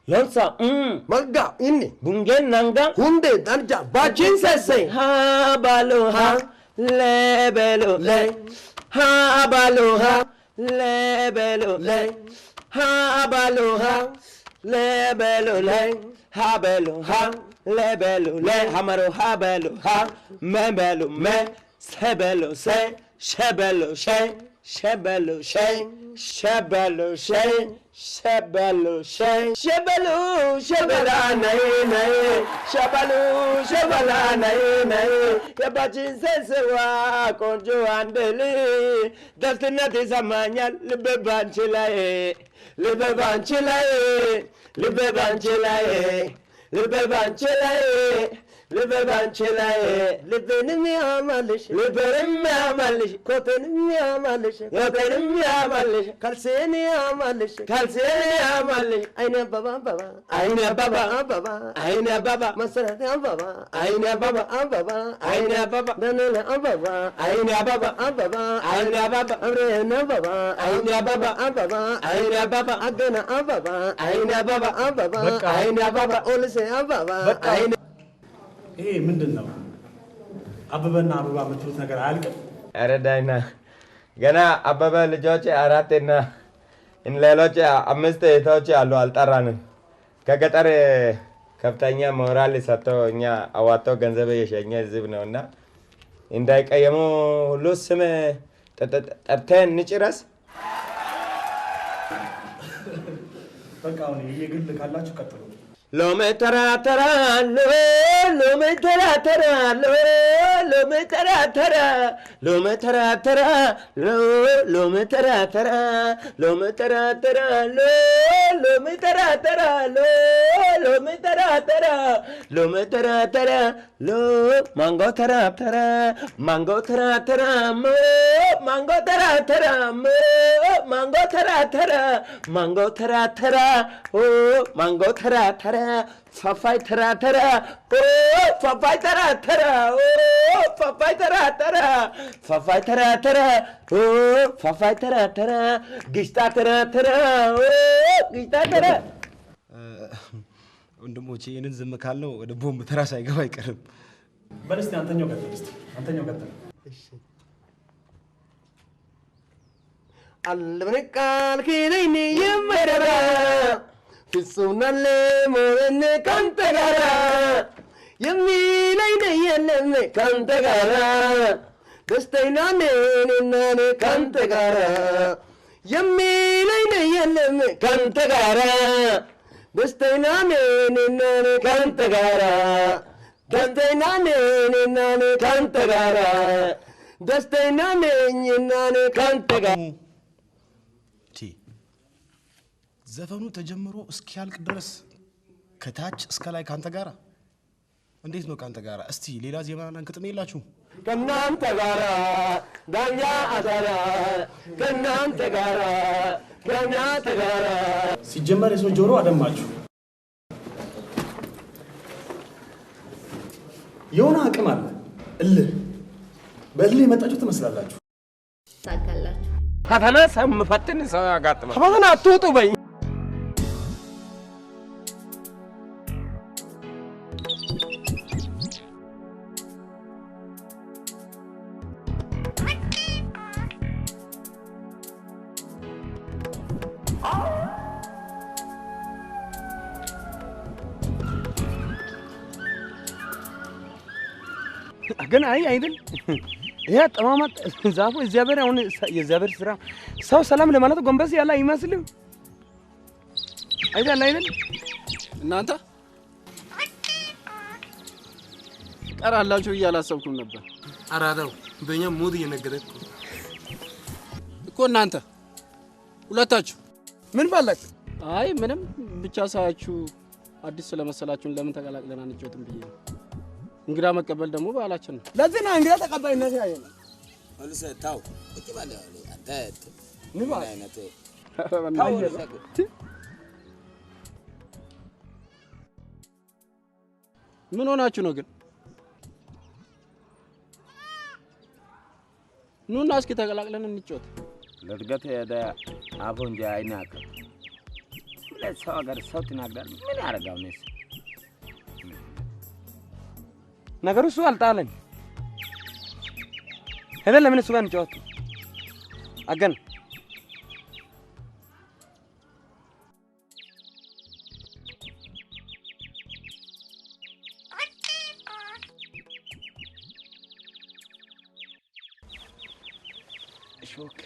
Lonsa, Magga, inni. bungen nanga. Hunde, darja, bachin sese. Ha balo ha, le belo le. Ha balo ha, le belo le. Ha balo ha, le belo le. Ha belo ha, le belo le. Hamaro ha belo ha, me belo me. Se belo se, she belo she. Shebelo shay, shebelo shay, shebelo shay, shebelo shebela nay nay, shebelo shebela nay nay. Yabachin sesewa konjo andeli, dastina tisamanya libe banchilaye, libe banchilaye, libe banchilaye, libe banchilaye. Libe banchilaye, libe nimi amalish, libe nimi amalish, kote nimi amalish, kote nimi amalish, kalseni amalish, kalseni amalish. Ayne baba baba, ayne baba baba, ayne baba, masarate baba, ayne baba baba, ayne baba, danele baba, ayne baba baba, ayne baba, amrena baba, ayne baba baba, ayne baba, agena baba, ayne baba baba, ayne baba, olse baba, ayne ይሄ ምንድነው? አበበና አበባ የምትሉት ነገር አያልቅም? ኧረ ዳይና ገና አበበ ልጆች አራትና ሌሎች 5 እህቶች አሉ አልጠራንም። ከገጠር ከፍተኛ ሞራል ሰጥቶ እኛ አዋጥቶ ገንዘብ የሸኘ ህዝብ ነውና እንዳይቀየሙ ሁሉ ስም ጠርተን እንጭረስ። በቃ አሁን የግል ካላችሁ ቀጥሉ። Lome tara tara lo, lome tara tara lo, lome tara tara, lome tara tara lo, lome tara tara, lome tara tara lo, lome tara tara lo, lome tara tara, lome tara tara lo, mango tara tara, mango tara tara mo, mango tara tara mo, mango tara tara, mango tara tara, oh, mango tara tara. Fafai tara tara, oh, fafai tara tara, oh, fafai tara tara, fafai tara tara, oh, fafai tara tara, gista tara tara, oh, gista tara. ወንድሞቼ ይሄንን ዝም ካልነው ወደ ቦምብ ተራ ሳይገባ አይቀርም። በልስቲ አንተኛው ቀጥል። እስቲ አንተኛው ቀጥል። እሺ አልብርቃል ከኔ የመረራ ፍጹምናለ ሞነ ካንተ ጋራ የሚለኝ የለም ካንተ ጋራ ደስተኛ ነኝ ካንተ ጋራ የሚለኝ የለም ካንተ ጋራ ደስተኛ ነኝ ካንተ ጋራ ደስተኛ ነኝ ካንተ ጋራ ደስተኛ ነኝ ካንተ ጋራ ዘፈኑ ተጀምሮ እስኪያልቅ ድረስ ከታች እስከ ላይ ካንተ ጋራ እንዴት ነው ካንተ ጋራ? እስቲ ሌላ ዜማና ግጥም የላችሁ? ከናንተ ጋራ ዳኛ አዳራ ከናንተ ጋራ ከናንተ ጋራ ሲጀመር የሰው ጆሮ አደማችሁ። የሆነ አቅም አለ እልህ በእልህ የመጣችሁ ትመስላላችሁ። ታካላችሁ ፈተና ሰምፈትን ሰው ያጋጥማል። ፈተና አትውጡ በይ ግን አይደል ይሄ ጠማማ ዛፉ እግዚአብሔር አሁን የእግዚአብሔር ስራ ሰው ሰላም ለማለት ጎንበስ ያለ አይመስልም አይደል እናንተ ቀራላችሁ እያላሰብኩም ነበር። አራዳው በእኛ ሙድ እየነገረኩ እኮ እናንተ ሁለታችሁ ምን ባላክ? አይ ምንም ብቻ ሳያችሁ አዲስ ስለመሰላችሁን ለምን ተቀላቅለን አንጫወትም ብዬ ነው። እንግዳ መቀበል ደግሞ ባህላችን ነው። ለዚህ ነው እንግዳ ተቀባይነት ያየነው። አልሰታው እቺ ባለ አታት ምን ማለት አይነት ምን ሆናችሁ ነው ግን? ኑና እስኪ ተቀላቅለን እንጫወት። ለድገት ያዳ አፎንጃ አይናከ ሰው ሀገር ሰው ትናገራለህ። ምን ያደርጋው ነው ነገሩ? እሱ አልጣለኝ ሄደን ለምን እሱ ጋር እንጫወት አገን ሾክ